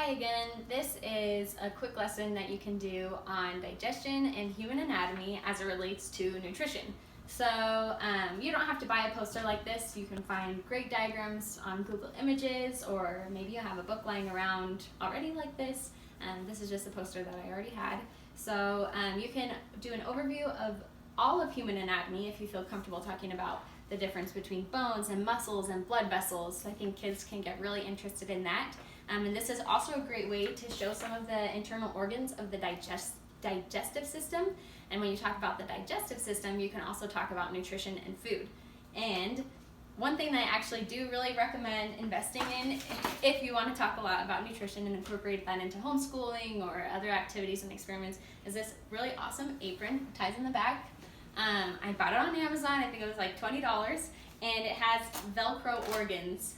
Hi again. This is a quick lesson that you can do on digestion and human anatomy as it relates to nutrition. So you don't have to buy a poster like this. You can find great diagrams on Google Images, or maybe you have a book lying around already like this. This is just a poster that I already had. So you can do an overview of all of human anatomy if you feel comfortable talking about the difference between bones and muscles and blood vessels. I think kids can get really interested in that. And this is also a great way to show some of the internal organs of the digestive system. And when you talk about the digestive system, you can also talk about nutrition and food. And one thing that I actually do really recommend investing in, if you want to talk a lot about nutrition and incorporate that into homeschooling or other activities and experiments, is this really awesome apron. It ties in the back. I bought it on Amazon. I think it was like $20, and it has Velcro organs.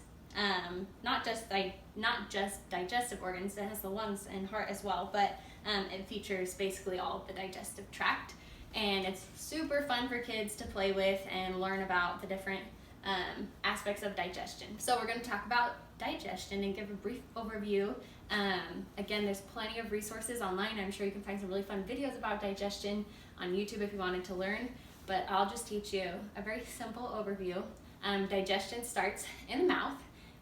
Not just digestive organs. It has the lungs and heart as well, but it features basically all of the digestive tract, and it's super fun for kids to play with and learn about the different aspects of digestion. So we're going to talk about digestion and give a brief overview. Again, there's plenty of resources online. I'm sure you can find some really fun videos about digestion on YouTube if you wanted to learn, but I'll just teach you a very simple overview. Digestion starts in the mouth.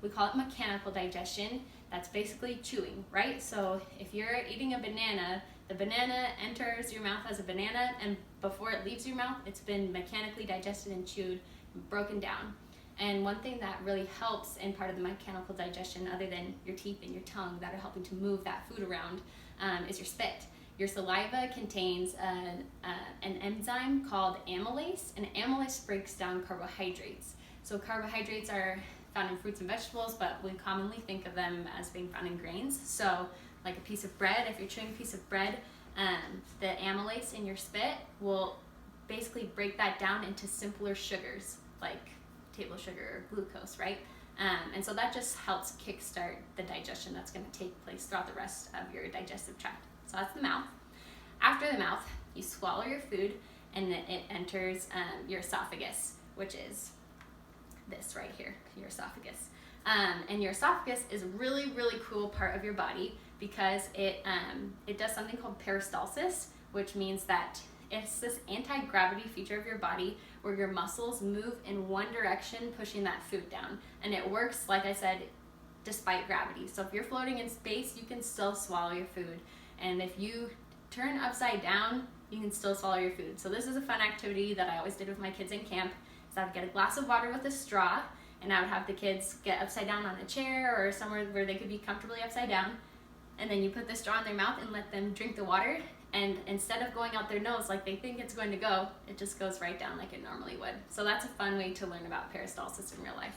We call it mechanical digestion. That's basically chewing, right? So if you're eating a banana, the banana enters your mouth as a banana, and before it leaves your mouth, it's been mechanically digested and chewed, broken down. And one thing that really helps in part of the mechanical digestion, other than your teeth and your tongue that are helping to move that food around, is your spit. Your saliva contains an enzyme called amylase, and amylase breaks down carbohydrates. So carbohydrates are found in fruits and vegetables, but we commonly think of them as being found in grains. So like a piece of bread, if you're chewing a piece of bread, the amylase in your spit will basically break that down into simpler sugars, like table sugar or glucose, right? And so that just helps kickstart the digestion that's going to take place throughout the rest of your digestive tract. So that's the mouth. After the mouth, you swallow your food, and then it enters your esophagus, which is this right here, your esophagus. And your esophagus is a really, really cool part of your body because it does something called peristalsis, which means that it's this anti-gravity feature of your body where your muscles move in one direction, pushing that food down. And it works, like I said, despite gravity. So if you're floating in space, you can still swallow your food. And if you turn upside down, you can still swallow your food. So this is a fun activity that I always did with my kids in camp. So I would get a glass of water with a straw, and I would have the kids get upside down on a chair or somewhere where they could be comfortably upside down. And then you put the straw in their mouth and let them drink the water. And instead of going out their nose like they think it's going to go, it just goes right down like it normally would. So that's a fun way to learn about peristalsis in real life.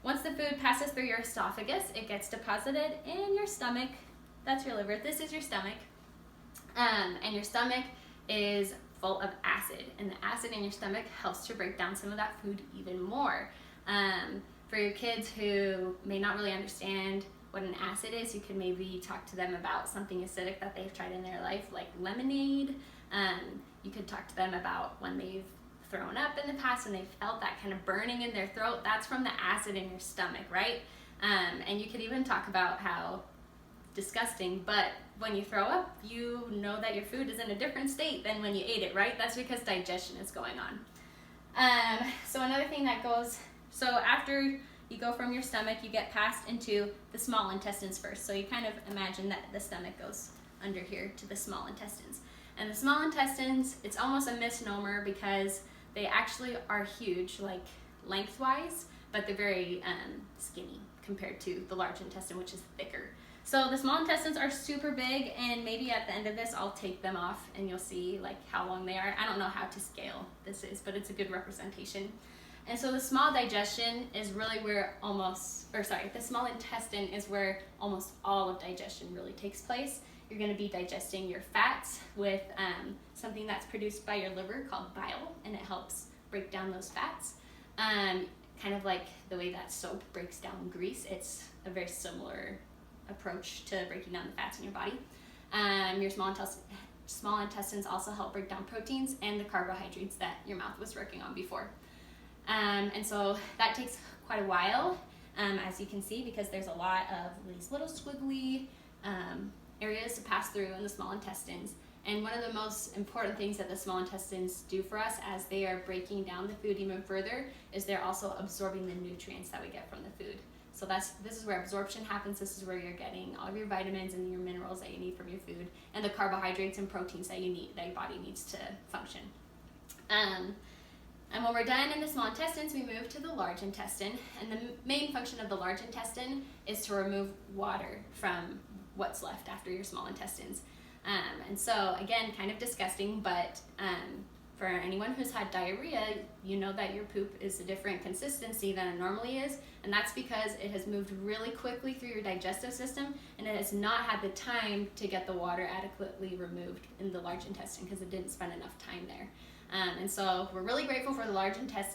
Once the food passes through your esophagus, it gets deposited in your stomach. That's your liver. This is your stomach. And your stomach is full of acid, and the acid in your stomach helps to break down some of that food even more. For your kids who may not really understand what an acid is, you can maybe talk to them about something acidic that they've tried in their life, like lemonade. You could talk to them about when they've thrown up in the past and they've felt that kind of burning in their throat. That's from the acid in your stomach, right? And you could even talk about how disgusting, but when you throw up, you know that your food is in a different state than when you ate it, right? That's because digestion is going on. So another thing that goes, so after you go from your stomach, you get passed into the small intestines first. So you kind of imagine that the stomach goes under here to the small intestines. And the small intestines, it's almost a misnomer because they actually are huge, like lengthwise, but they're very skinny compared to the large intestine, which is thicker. So the small intestines are super big, and maybe at the end of this I'll take them off and you'll see like how long they are. I don't know how to scale this is, but it's a good representation. And so the small digestion is really where the small intestine is where almost all of digestion really takes place. You're going to be digesting your fats with something that's produced by your liver called bile, and it helps break down those fats. Kind of like the way that soap breaks down grease, it's a very similar approach to breaking down the fats in your body. Your small intestines also help break down proteins and the carbohydrates that your mouth was working on before. And so that takes quite a while. as you can see, because there's a lot of these little squiggly areas to pass through in the small intestines. And one of the most important things that the small intestines do for us as they are breaking down the food even further is they're also absorbing the nutrients that we get from the food. So this is where absorption happens. This is where you're getting all of your vitamins and your minerals that you need from your food, and the carbohydrates and proteins that you need, that your body needs to function. And when we're done in the small intestines, we move to the large intestine. And the main function of the large intestine is to remove water from what's left after your small intestines. And so again, kind of disgusting, but for anyone who's had diarrhea, you know that your poop is a different consistency than it normally is, and that's because it has moved really quickly through your digestive system, and it has not had the time to get the water adequately removed in the large intestine because it didn't spend enough time there. And so we're really grateful for the large intestine.